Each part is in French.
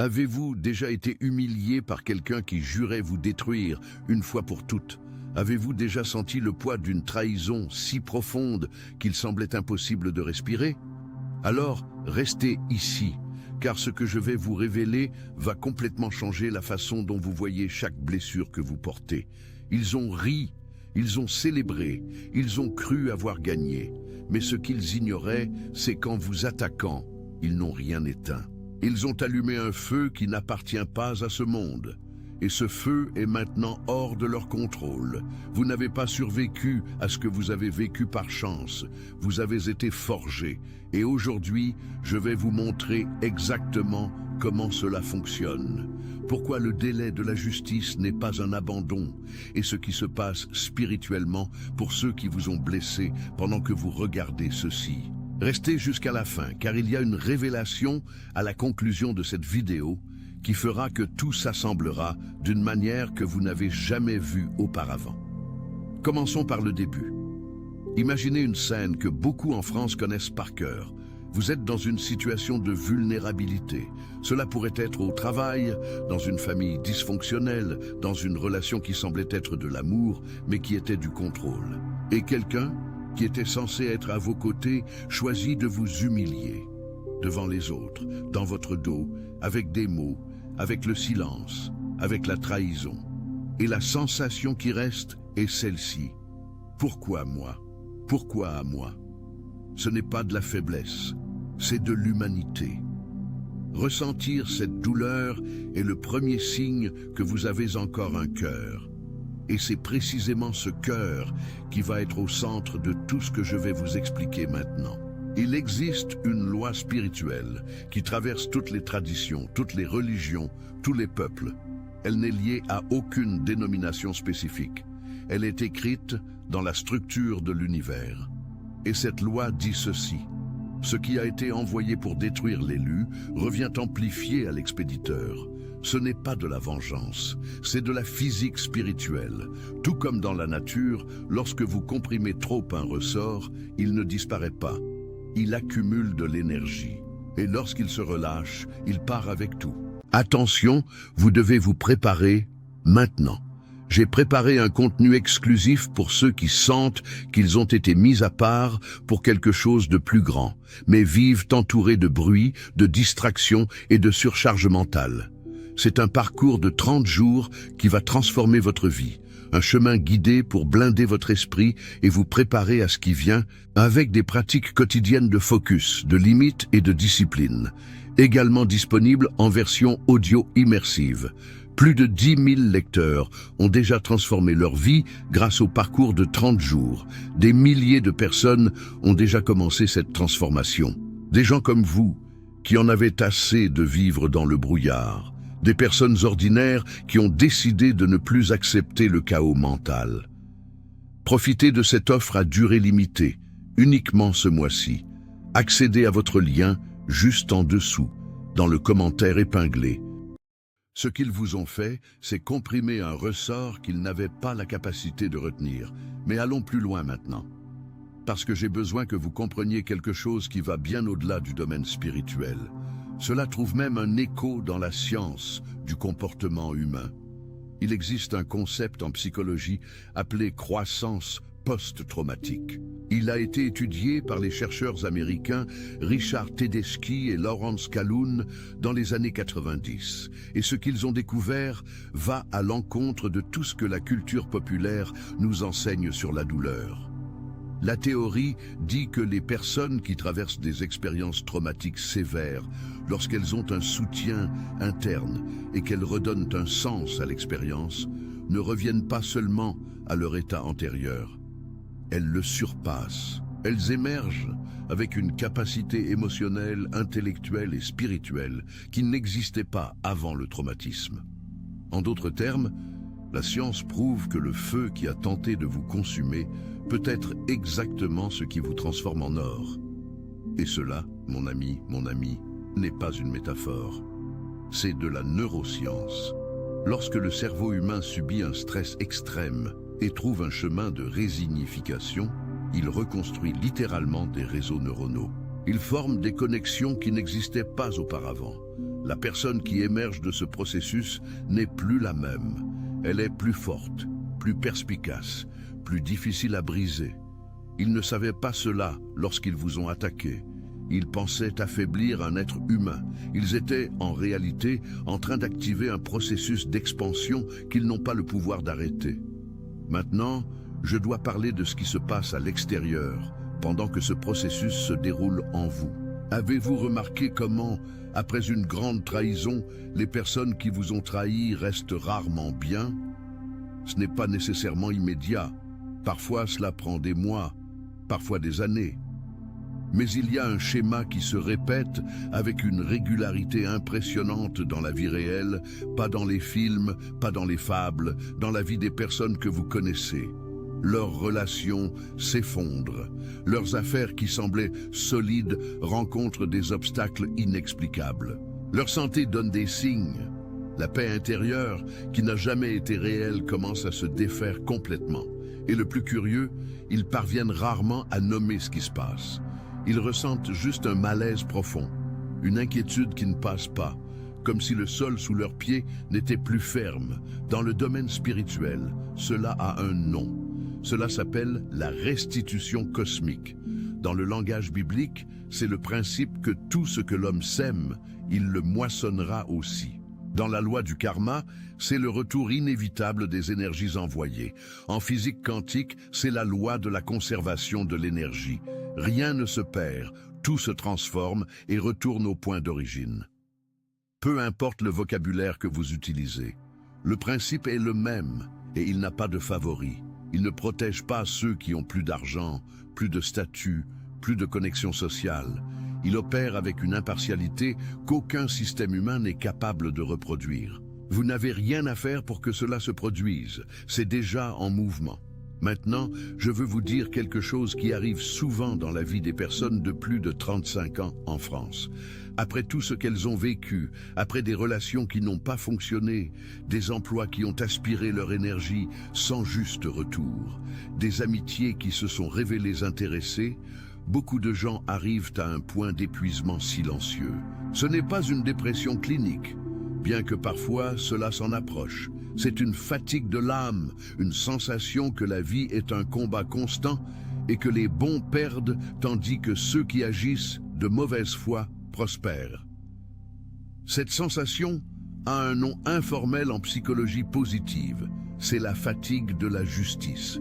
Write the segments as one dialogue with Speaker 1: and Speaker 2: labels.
Speaker 1: Avez-vous déjà été humilié par quelqu'un qui jurait vous détruire une fois pour toutes? Avez-vous déjà senti le poids d'une trahison si profonde qu'il semblait impossible de respirer? Alors, restez ici, car ce que je vais vous révéler va complètement changer la façon dont vous voyez chaque blessure que vous portez. Ils ont ri, ils ont célébré, ils ont cru avoir gagné. Mais ce qu'ils ignoraient, c'est qu'en vous attaquant, ils n'ont rien éteint. Ils ont allumé un feu qui n'appartient pas à ce monde. Et ce feu est maintenant hors de leur contrôle. Vous n'avez pas survécu à ce que vous avez vécu par chance. Vous avez été forgé. Et aujourd'hui, je vais vous montrer exactement comment cela fonctionne. Pourquoi le délai de la justice n'est pas un abandon. Et ce qui se passe spirituellement pour ceux qui vous ont blessé pendant que vous regardez ceci. Restez jusqu'à la fin, car il y a une révélation à la conclusion de cette vidéo qui fera que tout s'assemblera d'une manière que vous n'avez jamais vue auparavant. Commençons par le début. Imaginez une scène que beaucoup en France connaissent par cœur. Vous êtes dans une situation de vulnérabilité. Cela pourrait être au travail, dans une famille dysfonctionnelle, dans une relation qui semblait être de l'amour, mais qui était du contrôle. Et quelqu'un qui était censé être à vos côtés choisit de vous humilier devant les autres, dans votre dos, avec des mots, avec le silence, avec la trahison. Et la sensation qui reste est celle-ci. Pourquoi moi? Pourquoi à moi? Ce n'est pas de la faiblesse, c'est de l'humanité. Ressentir cette douleur est le premier signe que vous avez encore un cœur. Et c'est précisément ce cœur qui va être au centre de tout ce que je vais vous expliquer maintenant. Il existe une loi spirituelle qui traverse toutes les traditions, toutes les religions, tous les peuples. Elle n'est liée à aucune dénomination spécifique. Elle est écrite dans la structure de l'univers. Et cette loi dit ceci. Ce qui a été envoyé pour détruire l'élu revient amplifié à l'expéditeur. Ce n'est pas de la vengeance, c'est de la physique spirituelle. Tout comme dans la nature, lorsque vous comprimez trop un ressort, il ne disparaît pas. Il accumule de l'énergie. Et lorsqu'il se relâche, il part avec tout. Attention, vous devez vous préparer maintenant. J'ai préparé un contenu exclusif pour ceux qui sentent qu'ils ont été mis à part pour quelque chose de plus grand, mais vivent entourés de bruit, de distractions et de surcharge mentale. C'est un parcours de 30 jours qui va transformer votre vie, un chemin guidé pour blinder votre esprit et vous préparer à ce qui vient avec des pratiques quotidiennes de focus, de limites et de discipline, également disponibles en version audio immersive. Plus de 10 000 lecteurs ont déjà transformé leur vie grâce au parcours de 30 jours. Des milliers de personnes ont déjà commencé cette transformation. Des gens comme vous, qui en avaient assez de vivre dans le brouillard. Des personnes ordinaires qui ont décidé de ne plus accepter le chaos mental. Profitez de cette offre à durée limitée, uniquement ce mois-ci. Accédez à votre lien juste en dessous, dans le commentaire épinglé. Ce qu'ils vous ont fait, c'est comprimer un ressort qu'ils n'avaient pas la capacité de retenir. Mais allons plus loin maintenant. Parce que j'ai besoin que vous compreniez quelque chose qui va bien au-delà du domaine spirituel. Cela trouve même un écho dans la science du comportement humain. Il existe un concept en psychologie appelé croissance post-traumatique. Il a été étudié par les chercheurs américains Richard Tedeschi et Lawrence Calhoun dans les années 90. Et ce qu'ils ont découvert va à l'encontre de tout ce que la culture populaire nous enseigne sur la douleur. La théorie dit que les personnes qui traversent des expériences traumatiques sévères, lorsqu'elles ont un soutien interne et qu'elles redonnent un sens à l'expérience, ne reviennent pas seulement à leur état antérieur. Elles le surpassent. Elles émergent avec une capacité émotionnelle, intellectuelle et spirituelle qui n'existait pas avant le traumatisme. En d'autres termes, la science prouve que le feu qui a tenté de vous consumer peut être exactement ce qui vous transforme en or. Et cela, mon ami, n'est pas une métaphore. C'est de la neuroscience. Lorsque le cerveau humain subit un stress extrême et trouve un chemin de résignification, il reconstruit littéralement des réseaux neuronaux. Il forme des connexions qui n'existaient pas auparavant. La personne qui émerge de ce processus n'est plus la même. Elle est plus forte, plus perspicace, plus difficile à briser. Ils ne savaient pas cela lorsqu'ils vous ont attaqué. Ils pensaient affaiblir un être humain. Ils étaient, en réalité, en train d'activer un processus d'expansion qu'ils n'ont pas le pouvoir d'arrêter. Maintenant, je dois parler de ce qui se passe à l'extérieur, pendant que ce processus se déroule en vous. Avez-vous remarqué comment, après une grande trahison, les personnes qui vous ont trahi restent rarement bien? Ce n'est pas nécessairement immédiat. Parfois, cela prend des mois, parfois des années. Mais il y a un schéma qui se répète avec une régularité impressionnante dans la vie réelle, pas dans les films, pas dans les fables, dans la vie des personnes que vous connaissez. Leurs relations s'effondrent. Leurs affaires qui semblaient solides rencontrent des obstacles inexplicables. Leur santé donne des signes. La paix intérieure, qui n'a jamais été réelle, commence à se défaire complètement. Et le plus curieux, ils parviennent rarement à nommer ce qui se passe. Ils ressentent juste un malaise profond, une inquiétude qui ne passe pas, comme si le sol sous leurs pieds n'était plus ferme. Dans le domaine spirituel, cela a un nom. Cela s'appelle la restitution cosmique. Dans le langage biblique, c'est le principe que tout ce que l'homme sème, il le moissonnera aussi. Dans la loi du karma, c'est le retour inévitable des énergies envoyées. En physique quantique, c'est la loi de la conservation de l'énergie. Rien ne se perd, tout se transforme et retourne au point d'origine. Peu importe le vocabulaire que vous utilisez, le principe est le même et il n'a pas de favoris. Il ne protège pas ceux qui ont plus d'argent, plus de statut, plus de connexion sociale. Il opère avec une impartialité qu'aucun système humain n'est capable de reproduire. Vous n'avez rien à faire pour que cela se produise, c'est déjà en mouvement. Maintenant, je veux vous dire quelque chose qui arrive souvent dans la vie des personnes de plus de 35 ans en France. Après tout ce qu'elles ont vécu, après des relations qui n'ont pas fonctionné, des emplois qui ont aspiré leur énergie sans juste retour, des amitiés qui se sont révélées intéressées, beaucoup de gens arrivent à un point d'épuisement silencieux. Ce n'est pas une dépression clinique, bien que parfois cela s'en approche. C'est une fatigue de l'âme, une sensation que la vie est un combat constant et que les bons perdent tandis que ceux qui agissent de mauvaise foi prospèrent. Cette sensation a un nom informel en psychologie positive, c'est la fatigue de la justice.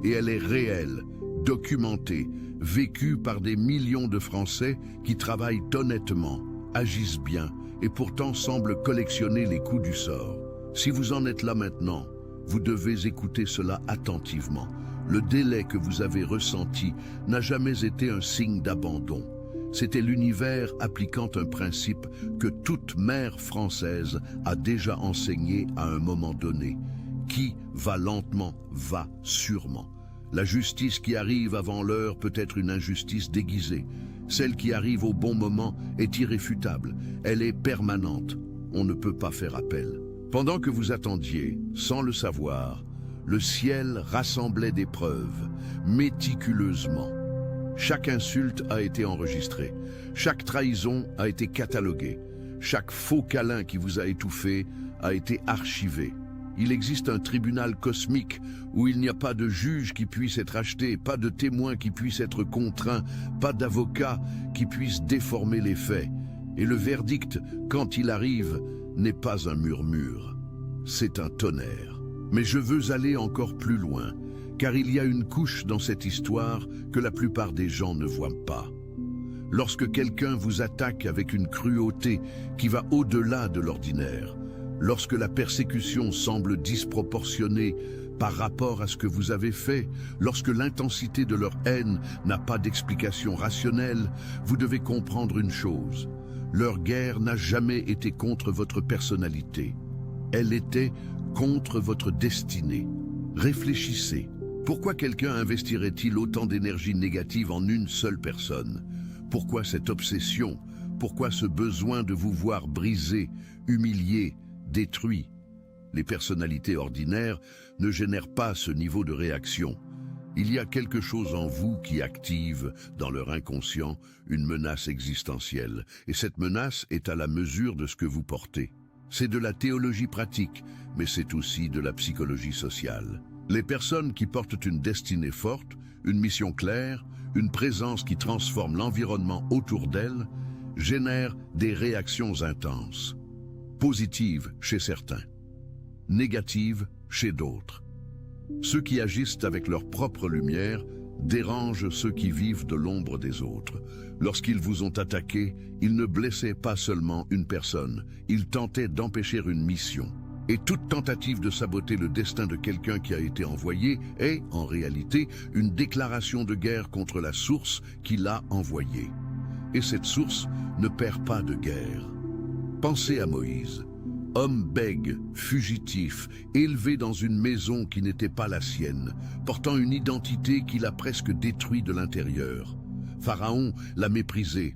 Speaker 1: Et elle est réelle, documentée, vécue par des millions de Français qui travaillent honnêtement, agissent bien et pourtant semblent collectionner les coups du sort. Si vous en êtes là maintenant, vous devez écouter cela attentivement. Le délai que vous avez ressenti n'a jamais été un signe d'abandon. C'était l'univers appliquant un principe que toute mère française a déjà enseigné à un moment donné. Qui va lentement, va sûrement. La justice qui arrive avant l'heure peut être une injustice déguisée. Celle qui arrive au bon moment est irréfutable. Elle est permanente. On ne peut pas faire appel. Pendant que vous attendiez, sans le savoir, le ciel rassemblait des preuves, méticuleusement. Chaque insulte a été enregistrée, chaque trahison a été cataloguée, chaque faux câlin qui vous a étouffé a été archivé. Il existe un tribunal cosmique où il n'y a pas de juge qui puisse être acheté, pas de témoin qui puisse être contraint, pas d'avocat qui puisse déformer les faits. Et le verdict, quand il arrive, n'est pas un murmure, c'est un tonnerre. Mais je veux aller encore plus loin, car il y a une couche dans cette histoire que la plupart des gens ne voient pas. Lorsque quelqu'un vous attaque avec une cruauté qui va au-delà de l'ordinaire, lorsque la persécution semble disproportionnée par rapport à ce que vous avez fait, lorsque l'intensité de leur haine n'a pas d'explication rationnelle, vous devez comprendre une chose. Leur guerre n'a jamais été contre votre personnalité. Elle était contre votre destinée. Réfléchissez. Pourquoi quelqu'un investirait-il autant d'énergie négative en une seule personne? Pourquoi cette obsession? Pourquoi ce besoin de vous voir brisé, humilié, détruit? Les personnalités ordinaires ne génèrent pas ce niveau de réaction. Il y a quelque chose en vous qui active, dans leur inconscient, une menace existentielle. Et cette menace est à la mesure de ce que vous portez. C'est de la théologie pratique, mais c'est aussi de la psychologie sociale. Les personnes qui portent une destinée forte, une mission claire, une présence qui transforme l'environnement autour d'elles, génèrent des réactions intenses. Positives chez certains, négatives chez d'autres. Ceux qui agissent avec leur propre lumière dérangent ceux qui vivent de l'ombre des autres. Lorsqu'ils vous ont attaqué, ils ne blessaient pas seulement une personne, ils tentaient d'empêcher une mission. Et toute tentative de saboter le destin de quelqu'un qui a été envoyé est, en réalité, une déclaration de guerre contre la source qui l'a envoyé. Et cette source ne perd pas de guerre. Pensez à Moïse. Homme bègue, fugitif, élevé dans une maison qui n'était pas la sienne, portant une identité qui l'a presque détruit de l'intérieur. Pharaon l'a méprisé.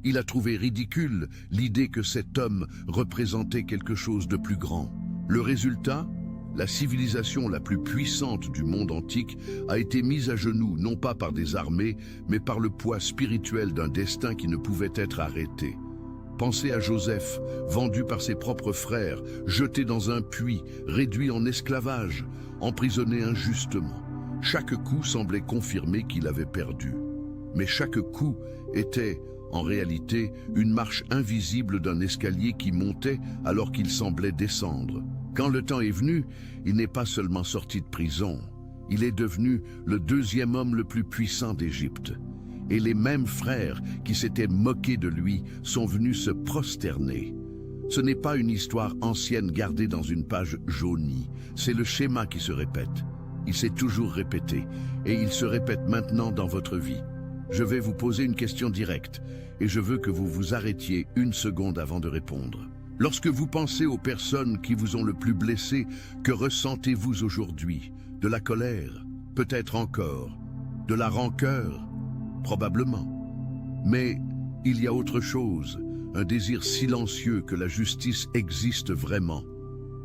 Speaker 1: Il a trouvé ridicule l'idée que cet homme représentait quelque chose de plus grand. Le résultat, la civilisation la plus puissante du monde antique a été mise à genoux non pas par des armées, mais par le poids spirituel d'un destin qui ne pouvait être arrêté. Pensez à Joseph, vendu par ses propres frères, jeté dans un puits, réduit en esclavage, emprisonné injustement. Chaque coup semblait confirmer qu'il avait perdu. Mais chaque coup était, en réalité, une marche invisible d'un escalier qui montait alors qu'il semblait descendre. Quand le temps est venu, il n'est pas seulement sorti de prison, il est devenu le deuxième homme le plus puissant d'Égypte. Et les mêmes frères qui s'étaient moqués de lui sont venus se prosterner. Ce n'est pas une histoire ancienne gardée dans une page jaunie, c'est le schéma qui se répète. Il s'est toujours répété, et il se répète maintenant dans votre vie. Je vais vous poser une question directe, et je veux que vous vous arrêtiez une seconde avant de répondre. Lorsque vous pensez aux personnes qui vous ont le plus blessé, que ressentez-vous aujourd'hui? De la colère? Peut-être encore. De la rancœur? Probablement. Mais il y a autre chose, un désir silencieux que la justice existe vraiment,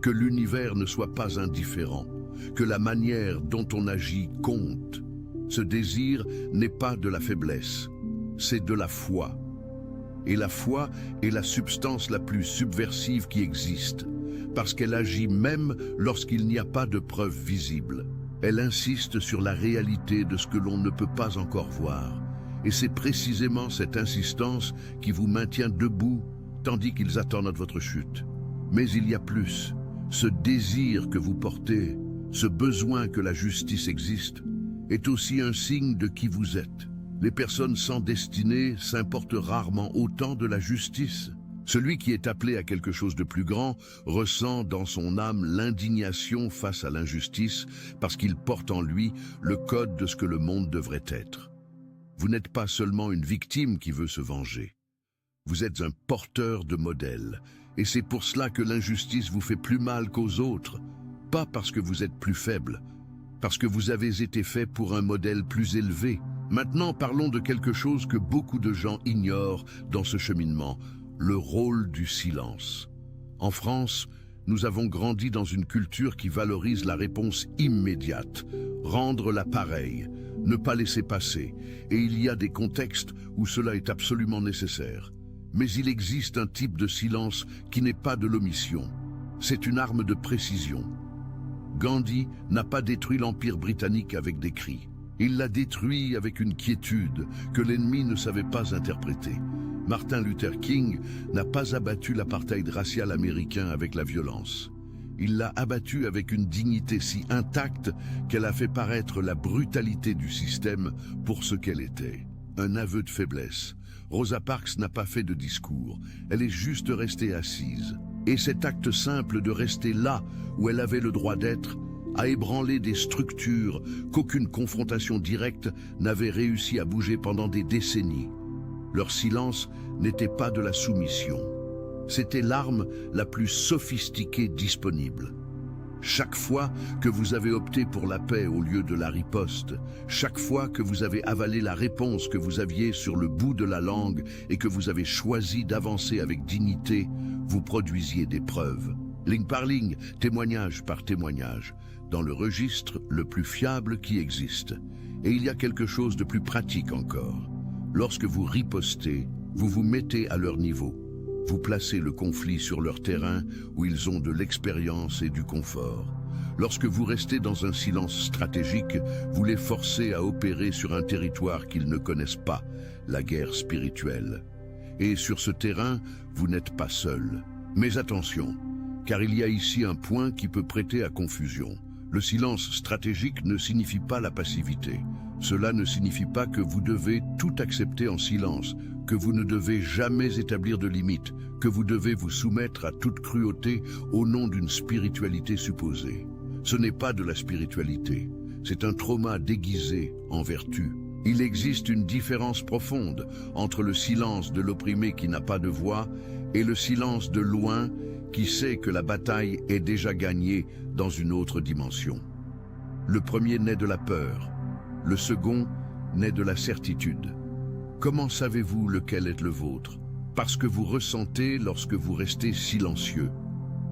Speaker 1: que l'univers ne soit pas indifférent, que la manière dont on agit compte. Ce désir n'est pas de la faiblesse, c'est de la foi. Et la foi est la substance la plus subversive qui existe, parce qu'elle agit même lorsqu'il n'y a pas de preuves visibles. Elle insiste sur la réalité de ce que l'on ne peut pas encore voir. Et c'est précisément cette insistance qui vous maintient debout, tandis qu'ils attendent votre chute. Mais il y a plus. Ce désir que vous portez, ce besoin que la justice existe, est aussi un signe de qui vous êtes. Les personnes sans destinée s'importent rarement autant de la justice. Celui qui est appelé à quelque chose de plus grand ressent dans son âme l'indignation face à l'injustice parce qu'il porte en lui le code de ce que le monde devrait être. Vous n'êtes pas seulement une victime qui veut se venger. Vous êtes un porteur de modèle. Et c'est pour cela que l'injustice vous fait plus mal qu'aux autres. Pas parce que vous êtes plus faible, parce que vous avez été fait pour un modèle plus élevé. Maintenant, parlons de quelque chose que beaucoup de gens ignorent dans ce cheminement, le rôle du silence. En France, nous avons grandi dans une culture qui valorise la réponse immédiate, rendre l'appareil, ne pas laisser passer, et il y a des contextes où cela est absolument nécessaire. Mais il existe un type de silence qui n'est pas de l'omission. C'est une arme de précision. Gandhi n'a pas détruit l'Empire britannique avec des cris. Il l'a détruit avec une quiétude que l'ennemi ne savait pas interpréter. Martin Luther King n'a pas abattu l'apartheid racial américain avec la violence. Il l'a abattu avec une dignité si intacte qu'elle a fait paraître la brutalité du système pour ce qu'elle était, un aveu de faiblesse. Rosa Parks n'a pas fait de discours, elle est juste restée assise. Et cet acte simple de rester là où elle avait le droit d'être a ébranlé des structures qu'aucune confrontation directe n'avait réussi à bouger pendant des décennies. Leur silence n'était pas de la soumission. C'était l'arme la plus sophistiquée disponible. Chaque fois que vous avez opté pour la paix au lieu de la riposte, chaque fois que vous avez avalé la réponse que vous aviez sur le bout de la langue et que vous avez choisi d'avancer avec dignité, vous produisiez des preuves. ligne par ligne, témoignage par témoignage, dans le registre le plus fiable qui existe. Et il y a quelque chose de plus pratique encore. Lorsque vous ripostez, vous vous mettez à leur niveau. Vous placez le conflit sur leur terrain où ils ont de l'expérience et du confort. Lorsque vous restez dans un silence stratégique, vous les forcez à opérer sur un territoire qu'ils ne connaissent pas, la guerre spirituelle. Et sur ce terrain, vous n'êtes pas seul. Mais attention, car il y a ici un point qui peut prêter à confusion. Le silence stratégique ne signifie pas la passivité. Cela ne signifie pas que vous devez tout accepter en silence, que vous ne devez jamais établir de limites, que vous devez vous soumettre à toute cruauté au nom d'une spiritualité supposée. Ce n'est pas de la spiritualité, c'est un trauma déguisé en vertu. Il existe une différence profonde entre le silence de l'opprimé qui n'a pas de voix et le silence de loin qui sait que la bataille est déjà gagnée dans une autre dimension. Le premier naît de la peur, le second naît de la certitude. Comment savez-vous lequel est le vôtre? Parce que vous ressentez lorsque vous restez silencieux.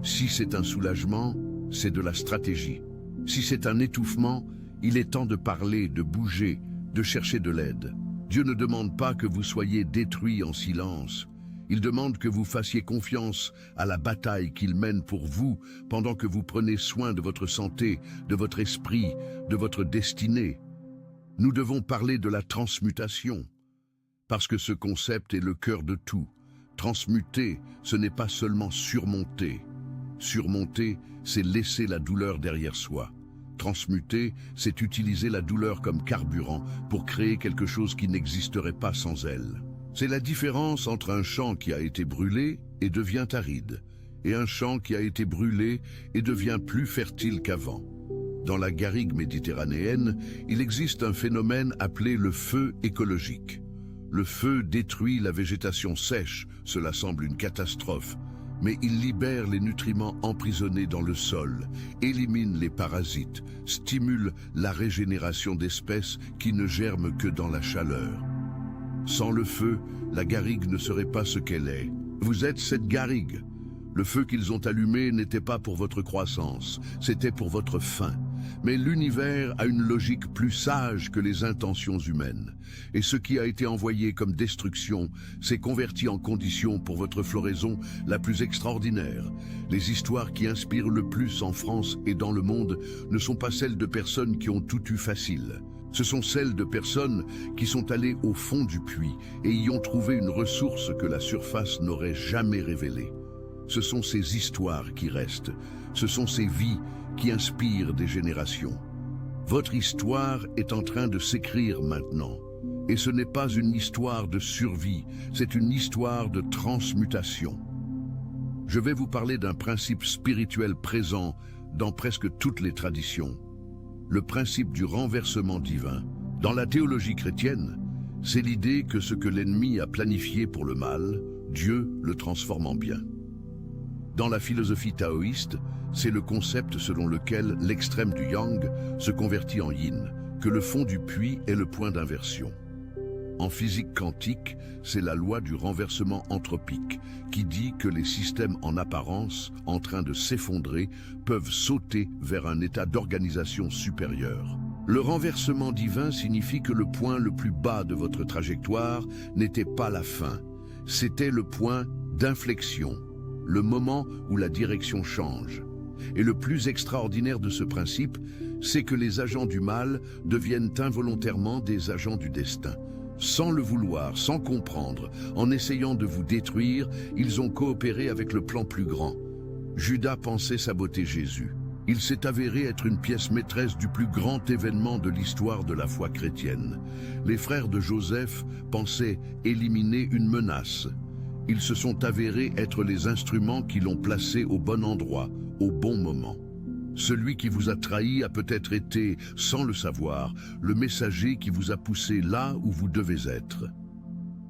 Speaker 1: Si c'est un soulagement, c'est de la stratégie. Si c'est un étouffement, il est temps de parler, de bouger, de chercher de l'aide. Dieu ne demande pas que vous soyez détruits en silence. Il demande que vous fassiez confiance à la bataille qu'il mène pour vous pendant que vous prenez soin de votre santé, de votre esprit, de votre destinée. Nous devons parler de la transmutation, parce que ce concept est le cœur de tout. Transmuter, ce n'est pas seulement surmonter. Surmonter, c'est laisser la douleur derrière soi. Transmuter, c'est utiliser la douleur comme carburant pour créer quelque chose qui n'existerait pas sans elle. C'est la différence entre un champ qui a été brûlé et devient aride, et un champ qui a été brûlé et devient plus fertile qu'avant. Dans la garrigue méditerranéenne, il existe un phénomène appelé le feu écologique. Le feu détruit la végétation sèche, cela semble une catastrophe, mais il libère les nutriments emprisonnés dans le sol, élimine les parasites, stimule la régénération d'espèces qui ne germent que dans la chaleur. Sans le feu, la garrigue ne serait pas ce qu'elle est. Vous êtes cette garrigue. Le feu qu'ils ont allumé n'était pas pour votre croissance, c'était pour votre faim. Mais l'univers a une logique plus sage que les intentions humaines. Et ce qui a été envoyé comme destruction s'est converti en condition pour votre floraison la plus extraordinaire. Les histoires qui inspirent le plus en France et dans le monde ne sont pas celles de personnes qui ont tout eu facile. Ce sont celles de personnes qui sont allées au fond du puits et y ont trouvé une ressource que la surface n'aurait jamais révélée. Ce sont ces histoires qui restent, ce sont ces vies qui inspirent des générations. Votre histoire est en train de s'écrire maintenant. Et ce n'est pas une histoire de survie, c'est une histoire de transmutation. Je vais vous parler d'un principe spirituel présent dans presque toutes les traditions. Le principe du renversement divin. Dans la théologie chrétienne, c'est l'idée que ce que l'ennemi a planifié pour le mal, Dieu le transforme en bien. Dans la philosophie taoïste, c'est le concept selon lequel l'extrême du yang se convertit en yin, que le fond du puits est le point d'inversion. En physique quantique, c'est la loi du renversement anthropique qui dit que les systèmes en apparence, en train de s'effondrer, peuvent sauter vers un état d'organisation supérieure. Le renversement divin signifie que le point le plus bas de votre trajectoire n'était pas la fin, c'était le point d'inflexion, le moment où la direction change. Et le plus extraordinaire de ce principe, c'est que les agents du mal deviennent involontairement des agents du destin. Sans le vouloir, sans comprendre, en essayant de vous détruire, ils ont coopéré avec le plan plus grand. Judas pensait saboter Jésus. Il s'est avéré être une pièce maîtresse du plus grand événement de l'histoire de la foi chrétienne. Les frères de Joseph pensaient éliminer une menace. Ils se sont avérés être les instruments qui l'ont placé au bon endroit, au bon moment. Celui qui vous a trahi a peut-être été, sans le savoir, le messager qui vous a poussé là où vous devez être.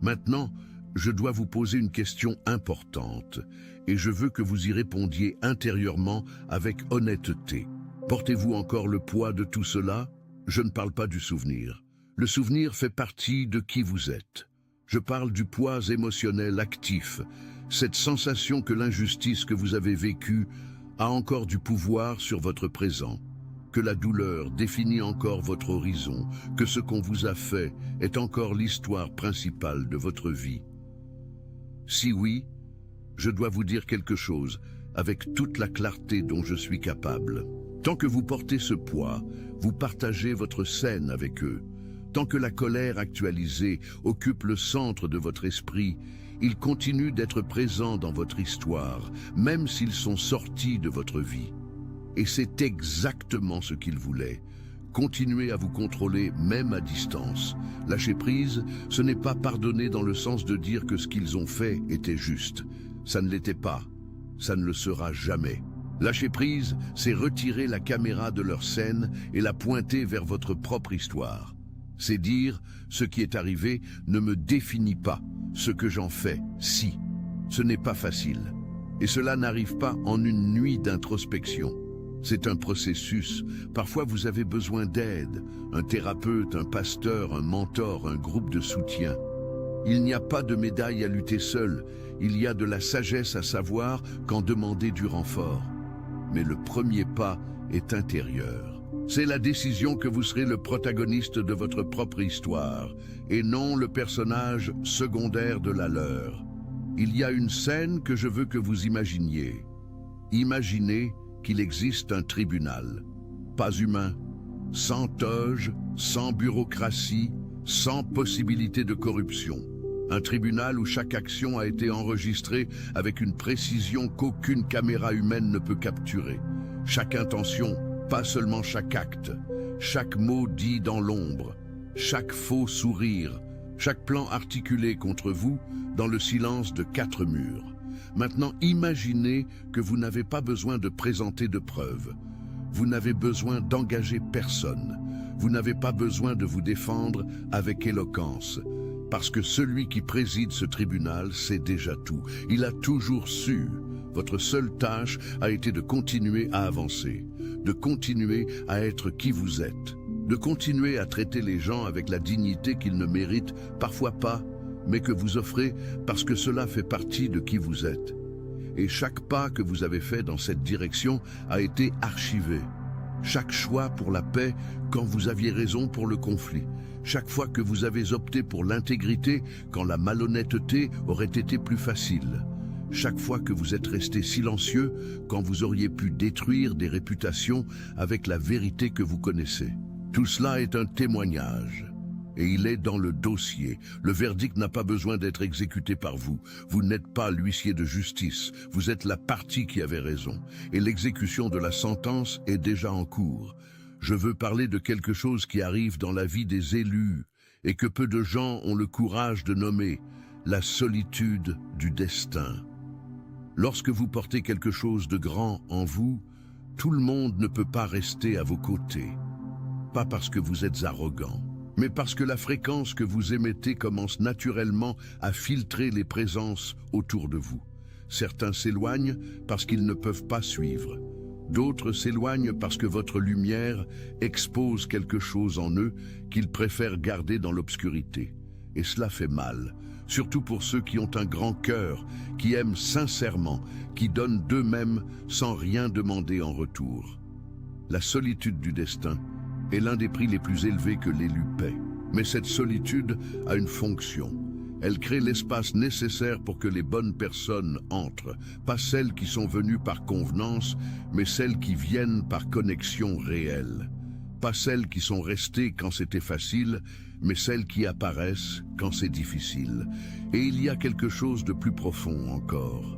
Speaker 1: Maintenant, je dois vous poser une question importante, et je veux que vous y répondiez intérieurement avec honnêteté. Portez-vous encore le poids de tout cela? Je ne parle pas du souvenir. Le souvenir fait partie de qui vous êtes. Je parle du poids émotionnel actif, Cette sensation que l'injustice que vous avez vécue a encore du pouvoir sur votre présent, que la douleur définit encore votre horizon, que ce qu'on vous a fait est encore l'histoire principale de votre vie. Si oui, je dois vous dire quelque chose avec toute la clarté dont je suis capable. Tant que vous portez ce poids, vous partagez votre scène avec eux. Tant que la colère actualisée occupe le centre de votre esprit, ils continuent d'être présents dans votre histoire, même s'ils sont sortis de votre vie. Et c'est exactement ce qu'ils voulaient. Continuez à vous contrôler même à distance. Lâcher prise, ce n'est pas pardonner dans le sens de dire que ce qu'ils ont fait était juste. Ça ne l'était pas. Ça ne le sera jamais. Lâcher prise, c'est retirer la caméra de leur scène et la pointer vers votre propre histoire. C'est dire, ce qui est arrivé ne me définit pas. Ce que j'en fais, si. Ce n'est pas facile. Et cela n'arrive pas en une nuit d'introspection. C'est un processus. Parfois vous avez besoin d'aide, un thérapeute, un pasteur, un mentor, un groupe de soutien. Il n'y a pas de médaille à lutter seul, il y a de la sagesse à savoir quand demander du renfort. Mais le premier pas est intérieur. C'est la décision que vous serez le protagoniste de votre propre histoire, et non le personnage secondaire de la leur. Il y a une scène que je veux que vous imaginiez. Imaginez qu'il existe un tribunal, pas humain, sans toge, sans bureaucratie, sans possibilité de corruption. Un tribunal où chaque action a été enregistrée avec une précision qu'aucune caméra humaine ne peut capturer. Chaque intention, pas seulement chaque acte, chaque mot dit dans l'ombre, chaque faux sourire, chaque plan articulé contre vous dans le silence de 4 murs. Maintenant, imaginez que vous n'avez pas besoin de présenter de preuves. Vous n'avez besoin d'engager personne. Vous n'avez pas besoin de vous défendre avec éloquence. Parce que celui qui préside ce tribunal sait déjà tout. Il a toujours su. Votre seule tâche a été de continuer à avancer, de continuer à être qui vous êtes, de continuer à traiter les gens avec la dignité qu'ils ne méritent, parfois pas, mais que vous offrez parce que cela fait partie de qui vous êtes. Et chaque pas que vous avez fait dans cette direction a été archivé. Chaque choix pour la paix quand vous aviez raison pour le conflit. Chaque fois que vous avez opté pour l'intégrité quand la malhonnêteté aurait été plus facile. Chaque fois que vous êtes resté silencieux quand vous auriez pu détruire des réputations avec la vérité que vous connaissez. Tout cela est un témoignage. Et il est dans le dossier. Le verdict n'a pas besoin d'être exécuté par vous. Vous n'êtes pas l'huissier de justice. Vous êtes la partie qui avait raison. Et l'exécution de la sentence est déjà en cours. Je veux parler de quelque chose qui arrive dans la vie des élus et que peu de gens ont le courage de nommer la solitude du destin. Lorsque vous portez quelque chose de grand en vous, tout le monde ne peut pas rester à vos côtés. Pas parce que vous êtes arrogant, mais parce que la fréquence que vous émettez commence naturellement à filtrer les présences autour de vous. Certains s'éloignent parce qu'ils ne peuvent pas suivre. D'autres s'éloignent parce que votre lumière expose quelque chose en eux qu'ils préfèrent garder dans l'obscurité. Et cela fait mal, surtout pour ceux qui ont un grand cœur, qui aiment sincèrement, qui donnent d'eux-mêmes sans rien demander en retour. La solitude du destin est l'un des prix les plus élevés que l'élu paie. Mais cette solitude a une fonction. Elle crée l'espace nécessaire pour que les bonnes personnes entrent, pas celles qui sont venues par convenance, mais celles qui viennent par connexion réelle. Pas celles qui sont restées quand c'était facile, mais celles qui apparaissent quand c'est difficile. Et il y a quelque chose de plus profond encore.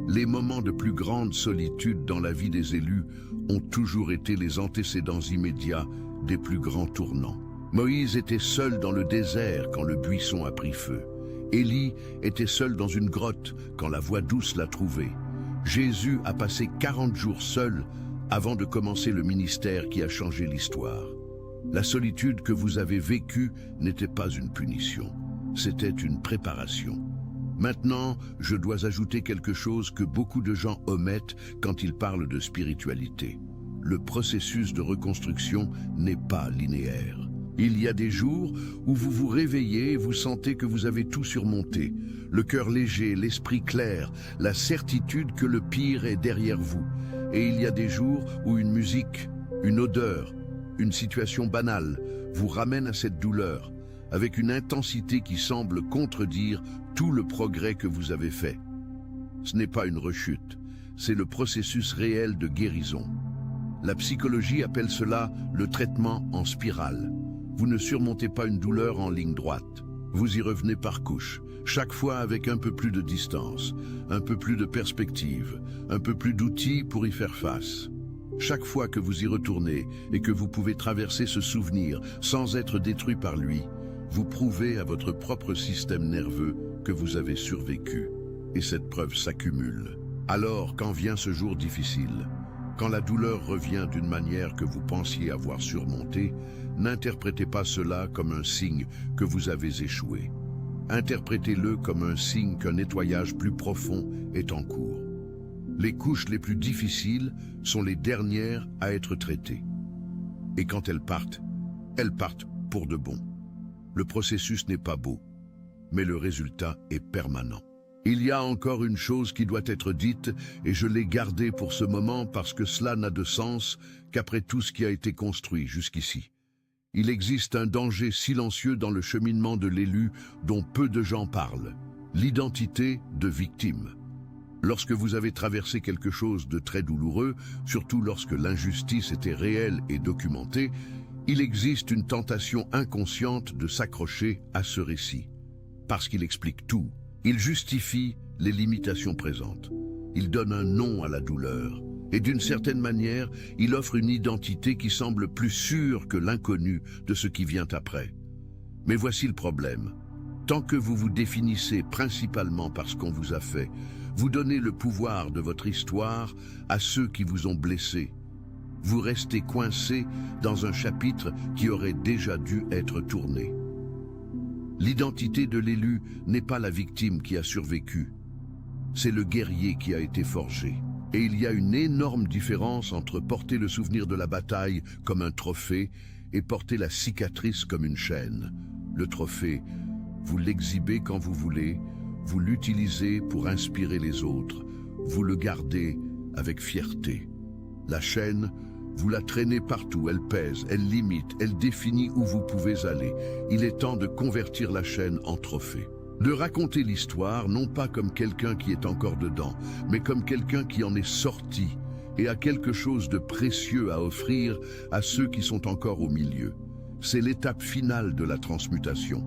Speaker 1: Les moments de plus grande solitude dans la vie des élus ont toujours été les antécédents immédiats des plus grands tournants. Moïse était seul dans le désert quand le buisson a pris feu. Élie était seul dans une grotte quand la voix douce l'a trouvé. Jésus a passé 40 jours seul avant de commencer le ministère qui a changé l'histoire. La solitude que vous avez vécue n'était pas une punition, c'était une préparation. Maintenant, je dois ajouter quelque chose que beaucoup de gens omettent quand ils parlent de spiritualité. Le processus de reconstruction n'est pas linéaire. Il y a des jours où vous vous réveillez et vous sentez que vous avez tout surmonté. Le cœur léger, l'esprit clair, la certitude que le pire est derrière vous. Et il y a des jours où une musique, une odeur, une situation banale vous ramène à cette douleur, avec une intensité qui semble contredire tout le progrès que vous avez fait. Ce n'est pas une rechute, c'est le processus réel de guérison. La psychologie appelle cela le traitement en spirale. Vous ne surmontez pas une douleur en ligne droite. Vous y revenez par couches, chaque fois avec un peu plus de distance, un peu plus de perspective, un peu plus d'outils pour y faire face. Chaque fois que vous y retournez et que vous pouvez traverser ce souvenir sans être détruit par lui, vous prouvez à votre propre système nerveux que vous avez survécu. Et cette preuve s'accumule. Alors, quand vient ce jour difficile, quand la douleur revient d'une manière que vous pensiez avoir surmontée, n'interprétez pas cela comme un signe que vous avez échoué. Interprétez-le comme un signe qu'un nettoyage plus profond est en cours. Les couches les plus difficiles sont les dernières à être traitées. Et quand elles partent pour de bon. Le processus n'est pas beau, mais le résultat est permanent. Il y a encore une chose qui doit être dite, et je l'ai gardée pour ce moment parce que cela n'a de sens qu'après tout ce qui a été construit jusqu'ici. Il existe un danger silencieux dans le cheminement de l'élu dont peu de gens parlent, l'identité de victime. Lorsque vous avez traversé quelque chose de très douloureux, surtout lorsque l'injustice était réelle et documentée, il existe une tentation inconsciente de s'accrocher à ce récit. Parce qu'il explique tout, il justifie les limitations présentes. Il donne un nom à la douleur. Et d'une certaine manière, il offre une identité qui semble plus sûre que l'inconnu de ce qui vient après. Mais voici le problème. Tant que vous vous définissez principalement par ce qu'on vous a fait, vous donnez le pouvoir de votre histoire à ceux qui vous ont blessé. Vous restez coincé dans un chapitre qui aurait déjà dû être tourné. L'identité de l'élu n'est pas la victime qui a survécu. C'est le guerrier qui a été forgé. Et il y a une énorme différence entre porter le souvenir de la bataille comme un trophée et porter la cicatrice comme une chaîne. Le trophée, vous l'exhibez quand vous voulez, vous l'utilisez pour inspirer les autres, vous le gardez avec fierté. La chaîne, vous la traînez partout, elle pèse, elle limite, elle définit où vous pouvez aller. Il est temps de convertir la chaîne en trophée. De raconter l'histoire, non pas comme quelqu'un qui est encore dedans, mais comme quelqu'un qui en est sorti et a quelque chose de précieux à offrir à ceux qui sont encore au milieu. C'est l'étape finale de la transmutation,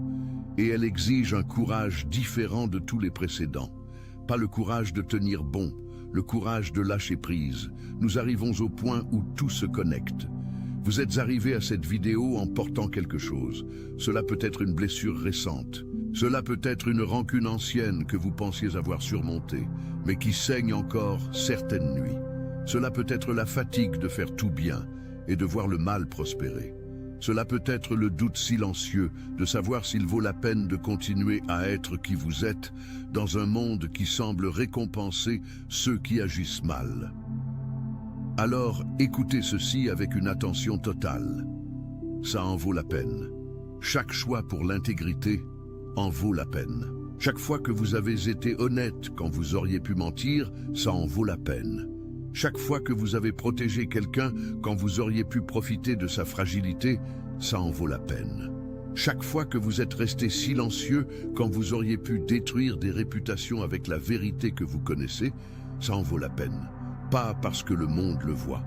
Speaker 1: et elle exige un courage différent de tous les précédents. Pas le courage de tenir bon, le courage de lâcher prise. Nous arrivons au point où tout se connecte. Vous êtes arrivé à cette vidéo en portant quelque chose. Cela peut être une blessure récente. Cela peut être une rancune ancienne que vous pensiez avoir surmontée, mais qui saigne encore certaines nuits. Cela peut être la fatigue de faire tout bien et de voir le mal prospérer. Cela peut être le doute silencieux de savoir s'il vaut la peine de continuer à être qui vous êtes dans un monde qui semble récompenser ceux qui agissent mal. Alors, écoutez ceci avec une attention totale. Ça en vaut la peine. Chaque choix pour l'intégrité en vaut la peine. Chaque fois que vous avez été honnête quand vous auriez pu mentir, ça en vaut la peine. Chaque fois que vous avez protégé quelqu'un quand vous auriez pu profiter de sa fragilité, ça en vaut la peine. Chaque fois que vous êtes resté silencieux quand vous auriez pu détruire des réputations avec la vérité que vous connaissez, ça en vaut la peine. Pas parce que le monde le voit,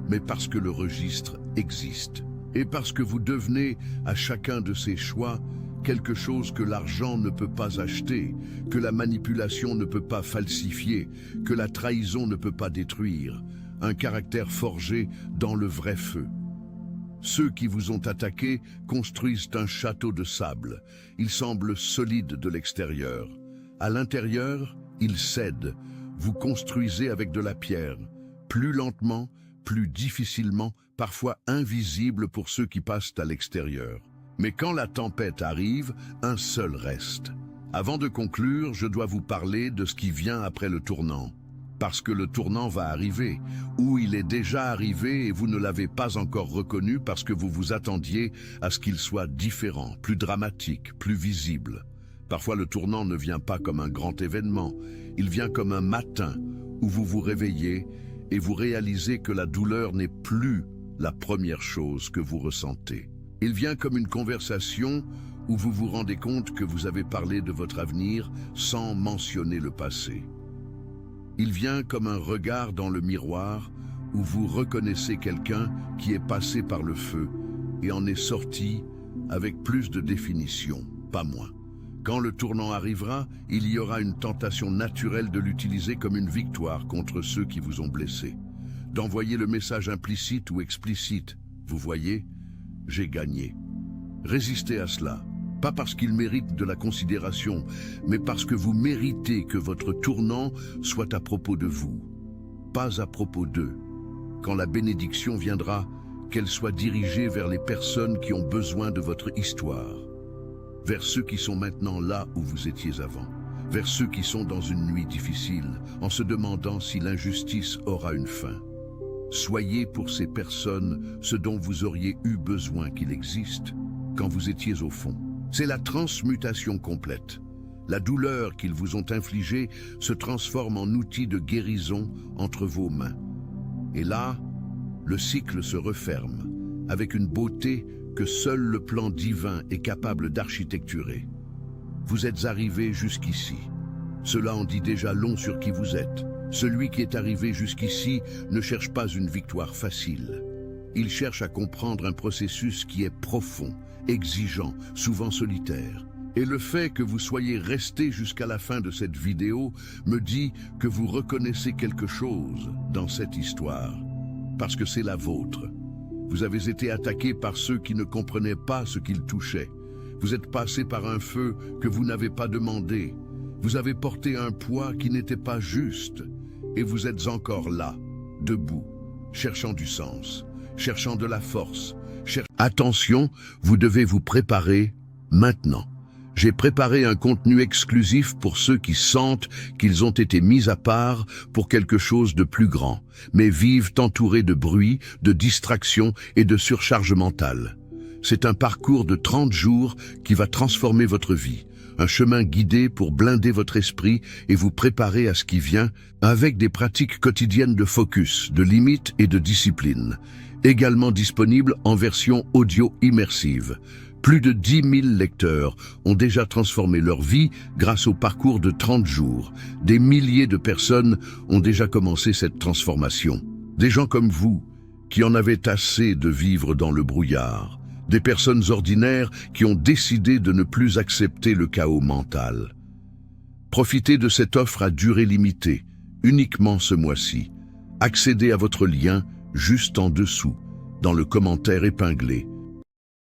Speaker 1: mais parce que le registre existe. Et parce que vous devenez, à chacun de ces choix, quelque chose que l'argent ne peut pas acheter, que la manipulation ne peut pas falsifier, que la trahison ne peut pas détruire, un caractère forgé dans le vrai feu. Ceux qui vous ont attaqué construisent un château de sable. Il semble solide de l'extérieur. À l'intérieur, il cède. Vous construisez avec de la pierre, plus lentement, plus difficilement, parfois invisible pour ceux qui passent à l'extérieur. Mais quand la tempête arrive, un seul reste. Avant de conclure, je dois vous parler de ce qui vient après le tournant. Parce que le tournant va arriver, ou il est déjà arrivé et vous ne l'avez pas encore reconnu parce que vous vous attendiez à ce qu'il soit différent, plus dramatique, plus visible. Parfois le tournant ne vient pas comme un grand événement, il vient comme un matin où vous vous réveillez et vous réalisez que la douleur n'est plus la première chose que vous ressentez. Il vient comme une conversation où vous vous rendez compte que vous avez parlé de votre avenir sans mentionner le passé. Il vient comme un regard dans le miroir où vous reconnaissez quelqu'un qui est passé par le feu et en est sorti avec plus de définition, pas moins. Quand le tournant arrivera, il y aura une tentation naturelle de l'utiliser comme une victoire contre ceux qui vous ont blessé, d'envoyer le message implicite ou explicite. Vous voyez, j'ai gagné. Résistez à cela, pas parce qu'il mérite de la considération, mais parce que vous méritez que votre tournant soit à propos de vous, pas à propos d'eux. Quand la bénédiction viendra, qu'elle soit dirigée vers les personnes qui ont besoin de votre histoire, vers ceux qui sont maintenant là où vous étiez avant, vers ceux qui sont dans une nuit difficile, en se demandant si l'injustice aura une fin. Soyez pour ces personnes ce dont vous auriez eu besoin qu'il existe quand vous étiez au fond. C'est la transmutation complète. La douleur qu'ils vous ont infligée se transforme en outil de guérison entre vos mains. Et là, le cycle se referme, avec une beauté que seul le plan divin est capable d'architecturer. Vous êtes arrivé jusqu'ici. Cela en dit déjà long sur qui vous êtes. Celui qui est arrivé jusqu'ici ne cherche pas une victoire facile. Il cherche à comprendre un processus qui est profond, exigeant, souvent solitaire. Et le fait que vous soyez resté jusqu'à la fin de cette vidéo me dit que vous reconnaissez quelque chose dans cette histoire, parce que c'est la vôtre. Vous avez été attaqué par ceux qui ne comprenaient pas ce qu'ils touchaient. Vous êtes passé par un feu que vous n'avez pas demandé. Vous avez porté un poids qui n'était pas juste. Et vous êtes encore là, debout, cherchant du sens, cherchant de la force. Attention, vous devez vous préparer maintenant. J'ai préparé un contenu exclusif pour ceux qui sentent qu'ils ont été mis à part pour quelque chose de plus grand, mais vivent entourés de bruit, de distractions et de surcharge mentale. C'est un parcours de 30 jours qui va transformer votre vie, un chemin guidé pour blinder votre esprit et vous préparer à ce qui vient avec des pratiques quotidiennes de focus, de limites et de discipline, également disponible en version audio immersive. Plus de 10 000 lecteurs ont déjà transformé leur vie grâce au parcours de 30 jours. Des milliers de personnes ont déjà commencé cette transformation. Des gens comme vous, qui en avaient assez de vivre dans le brouillard. Des personnes ordinaires qui ont décidé de ne plus accepter le chaos mental. Profitez de cette offre à durée limitée, uniquement ce mois-ci. Accédez à votre lien juste en dessous, dans le commentaire épinglé.